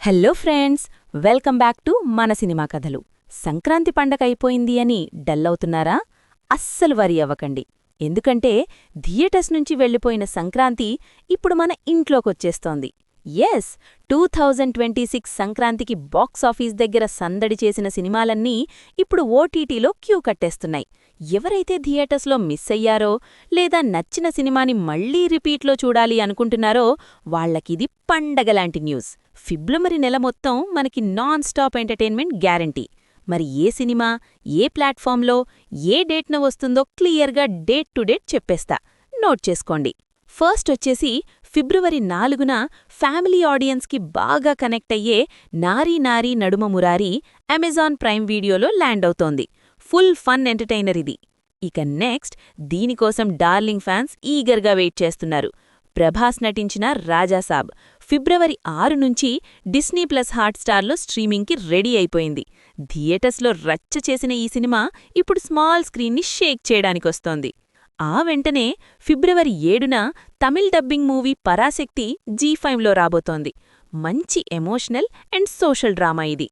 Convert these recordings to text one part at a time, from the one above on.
Hello friends, welcome back to మన cinema కథలు. సంక్రాంతి పండగ అయిపోయింది అని డల్ అవుతున్నారా? అస్సలు వరి అవ్వకండి. ఎందుకంటే థియేటర్స్ నుంచి వెళ్ళిపోయిన సంక్రాంతి ఇప్పుడు మన ఇంట్లోకొచ్చేస్తోంది. ఎస్, 2026 సంక్రాంతికి బాక్సాఫీస్ దగ్గర సందడి చేసిన సినిమాలన్నీ ఇప్పుడు ఓటీటీలో క్యూ కట్టేస్తున్నాయి. ఎవరైతే థియేటర్స్లో మిస్ అయ్యారో లేదా నచ్చిన సినిమాని మళ్లీ రిపీట్లో చూడాలి అనుకుంటున్నారో వాళ్లకిది పండగలాంటి న్యూస్. ఫిబ్రవరి నెల మొత్తం మనకి నాన్ స్టాప్ ఎంటర్టైన్మెంట్ గ్యారంటీ. మరి ఏ సినిమా, ఏ ప్లాట్ఫామ్లో, ఏ డేట్న వస్తుందో క్లియర్గా డేట్ టు డేట్ చెప్పేస్తా. నోట్ చేసుకోండి. ఫస్ట్ వచ్చేసి ఫిబ్రవరి 4న ఫ్యామిలీ ఆడియన్స్కి బాగా కనెక్ట్ అయ్యే నారీ నారీ నడుమ మురారి అమెజాన్ ప్రైమ్ వీడియోలో ల్యాండ్ అవుతోంది. ఫుల్ ఫన్ ఎంటర్టైనర్ ఇది. ఇక నెక్స్ట్ దీనికోసం డార్లింగ్ ఫ్యాన్స్ ఈగర్గా వెయిట్ చేస్తున్నారు. ప్రభాస్ నటించిన రాజాసాబ్ ఫిబ్రవరి 6 నుంచి డిస్నీ ప్లస్ హాట్స్టార్లో స్ట్రీమింగ్కి రెడీ అయిపోయింది. థియేటర్స్లో రచ్చ చేసిన ఈ సినిమా ఇప్పుడు స్మాల్ స్క్రీన్ని షేక్ చేయడానికొస్తోంది. ఆ వెంటనే ఫిబ్రవరి 7న తమిళ్ డబ్బింగ్ మూవీ పరాశక్తి జీ5లో రాబోతోంది. మంచి ఎమోషనల్ అండ్ సోషల్ డ్రామా ఇది.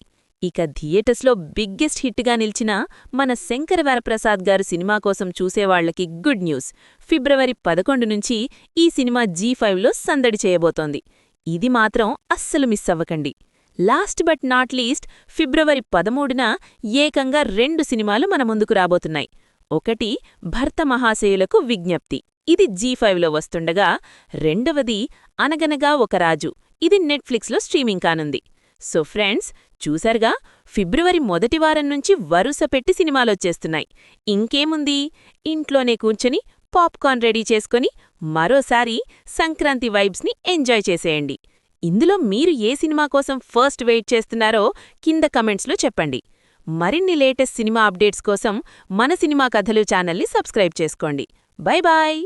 ఇక థియేటర్స్లో బిగ్గెస్ట్ హిట్గా నిలిచిన మన శంకర వరప్రసాద్ గారు సినిమా కోసం చూసేవాళ్లకి గుడ్ న్యూస్. ఫిబ్రవరి 11 నుంచి ఈ సినిమా జీ5లో సందడి చేయబోతోంది. ఇది మాత్రం అస్సలు మిస్ అవ్వకండి. లాస్ట్ బట్ నాట్ లీస్ట్ ఫిబ్రవరి 13న ఏకంగా 2 సినిమాలు మన ముందుకు రాబోతున్నాయి. ఒకటి భర్త మహాశయులకు విజ్ఞప్తి, ఇది జీ5లో వస్తుండగా, రెండవది అనగనగా ఒక రాజు, ఇది నెట్ఫ్లిక్స్లో స్ట్రీమింగ్ కానుంది. సో ఫ్రెండ్స్, చూసారుగా, ఫిబ్రవరి మొదటి వారం నుంచి వరుస పెట్టి సినిమాలొచ్చేస్తున్నాయి. ఇంకేముంది, ఇంట్లోనే కూర్చొని పాప్కార్న్ రెడీ చేసుకుని మరోసారి సంక్రాంతి వైబ్స్ని ఎంజాయ్ చేసేయండి. ఇందులో మీరు ఏ సినిమా కోసం ఫస్ట్ వెయిట్ చేస్తున్నారో కింద కమెంట్స్లో చెప్పండి. మరిన్ని లేటెస్ట్ సినిమా అప్డేట్స్ కోసం మన సినిమా కథలు ఛానల్ని సబ్స్క్రైబ్ చేసుకోండి. Bye bye.